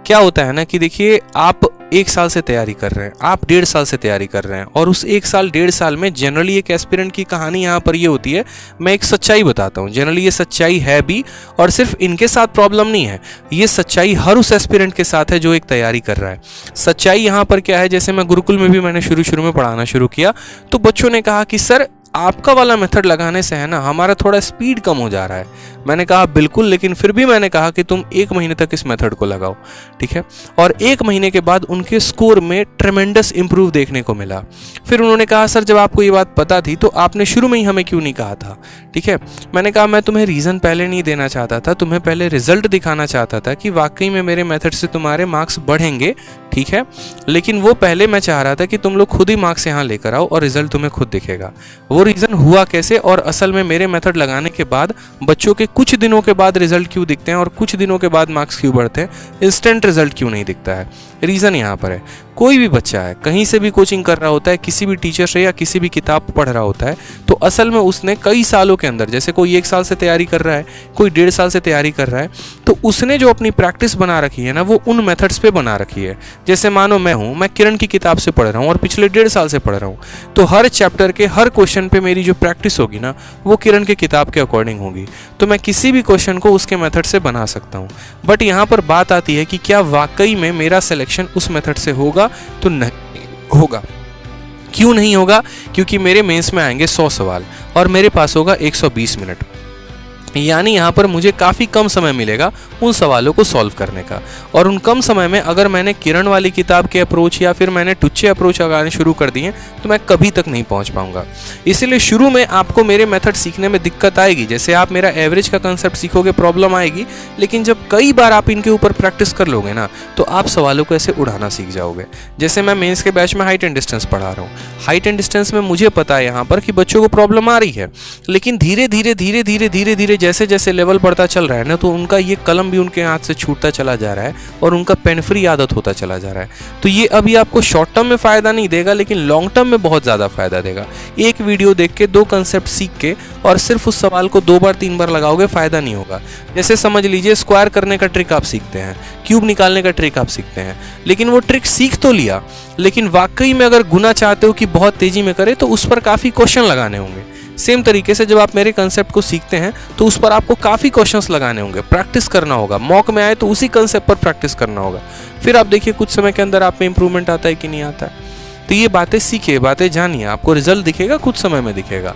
क्या होता है ना कि देखिए, आप 1 साल से तैयारी कर रहे हैं, आप 1.5 साल से तैयारी कर रहे हैं, और उस 1 साल 1.5 साल में जनरली एक एस्पिरेंट की कहानी यहाँ पर ये होती है। मैं एक सच्चाई बताता हूँ, जनरली ये सच्चाई है भी, और सिर्फ इनके साथ प्रॉब्लम नहीं है, ये सच्चाई हर उस एस्पिरेंट के साथ है जो एक तैयारी कर रहा है। सच्चाई यहाँ पर क्या है, जैसे मैं गुरुकुल में भी मैंने शुरू में पढ़ाना शुरू किया, तो बच्चों ने कहा कि सर आपका वाला मेथड लगाने से है ना हमारा थोड़ा स्पीड कम हो जा रहा है। मैंने कहा बिल्कुल, लेकिन फिर भी मैंने कहा कि तुम 1 महीने तक इस मेथड को लगाओ, ठीक है। और 1 महीने के बाद उनके स्कोर में ट्रेमेंडस इंप्रूव देखने को मिला। फिर उन्होंने कहा सर जब आपको ये बात पता थी तो आपने शुरू में ही हमें क्यों नहीं कहा था, ठीक है। मैंने कहा मैं तुम्हें रीज़न पहले नहीं देना चाहता था, तुम्हें पहले रिजल्ट दिखाना चाहता था कि वाकई में मेरे मेथड से तुम्हारे मार्क्स बढ़ेंगे, ठीक है। लेकिन वो पहले मैं चाह रहा था कि तुम लोग खुद ही मार्क्स यहाँ लेकर आओ और रिजल्ट तुम्हें खुद दिखेगा। वो रीज़न हुआ कैसे, और असल में मेरे मेथड लगाने के बाद बच्चों के कुछ दिनों के बाद रिजल्ट क्यों दिखते हैं और कुछ दिनों के बाद मार्क्स क्यों बढ़ते हैं, इंस्टेंट रिजल्ट क्यों नहीं दिखता है। रीज़न यहाँ पर है, कोई भी बच्चा है कहीं से भी कोचिंग कर रहा होता है, किसी भी टीचर से या किसी भी किताब पढ़ रहा होता है, तो असल में उसने कई सालों के अंदर, जैसे कोई 1 साल से तैयारी कर रहा है, कोई 1.5 साल से तैयारी कर रहा है, तो उसने जो अपनी प्रैक्टिस बना रखी है ना वो उन मेथड्स पे बना रखी है। जैसे मानो मैं किरण की किताब से पढ़ रहा हूँ और पिछले 1.5 साल से पढ़ रहा हूँ, तो हर चैप्टर के हर क्वेश्चन पे मेरी जो प्रैक्टिस होगी ना वो किरण के किताब के अकॉर्डिंग होगी, तो मैं किसी भी क्वेश्चन को उसके मेथड से बना सकता हूँ। बट यहाँ पर बात आती है कि क्या वाकई में मेरा सिलेक्शन उस मेथड से होगा, तो नहीं होगा। क्यों नहीं होगा? क्योंकि मेरे मेंस में आएंगे 100 सवाल और मेरे पास होगा 120 मिनट, यानी यहाँ पर मुझे काफ़ी कम समय मिलेगा उन सवालों को सॉल्व करने का। और उन कम समय में अगर मैंने किरण वाली किताब के अप्रोच या फिर मैंने टुच्चे अप्रोच लगाने शुरू कर दिए तो मैं कभी तक नहीं पहुँच पाऊँगा। इसीलिए शुरू में आपको मेरे मेथड सीखने में दिक्कत आएगी, जैसे आप मेरा एवरेज का कंसेप्ट सीखोगे प्रॉब्लम आएगी, लेकिन जब कई बार आप इनके ऊपर प्रैक्टिस कर लोगे ना तो आप सवालों को ऐसे उड़ाना सीख जाओगे। जैसे मैं मेंस के बैच में हाइट एंड डिस्टेंस पढ़ा रहा हूँ, हाइट एंड डिस्टेंस में मुझे पता है यहाँ पर कि बच्चों को प्रॉब्लम आ रही है, लेकिन धीरे धीरे जैसे जैसे लेवल बढ़ता चल रहा है ना तो उनका ये कलम भी उनके हाथ से छूटता चला जा रहा है और उनका पेन फ्री आदत होता चला जा रहा है। तो ये अभी आपको शॉर्ट टर्म में फ़ायदा नहीं देगा, लेकिन लॉन्ग टर्म में बहुत ज़्यादा फ़ायदा देगा। एक वीडियो देख के 2 कंसेप्ट सीख के और सिर्फ उस सवाल को 2 बार 3 बार लगाओगे फ़ायदा नहीं होगा। जैसे समझ लीजिए स्क्वायर करने का ट्रिक आप सीखते हैं, क्यूब निकालने का ट्रिक आप सीखते हैं, लेकिन वो ट्रिक सीख तो लिया, लेकिन वाकई में अगर गुना चाहते हो कि बहुत तेज़ी में करे तो उस पर काफ़ी क्वेश्चन लगाने होंगे। सेम तरीके से जब आप मेरे कंसेप्ट को सीखते हैं तो उस पर आपको काफ़ी क्वेश्चंस लगाने होंगे, प्रैक्टिस करना होगा, मॉक में आए तो उसी कंसेप्ट पर प्रैक्टिस करना होगा। फिर आप देखिए कुछ समय के अंदर आप में इंप्रूवमेंट आता है कि नहीं आता है। तो ये बातें सीखिए, बातें जानिए, आपको रिजल्ट दिखेगा, कुछ समय में दिखेगा।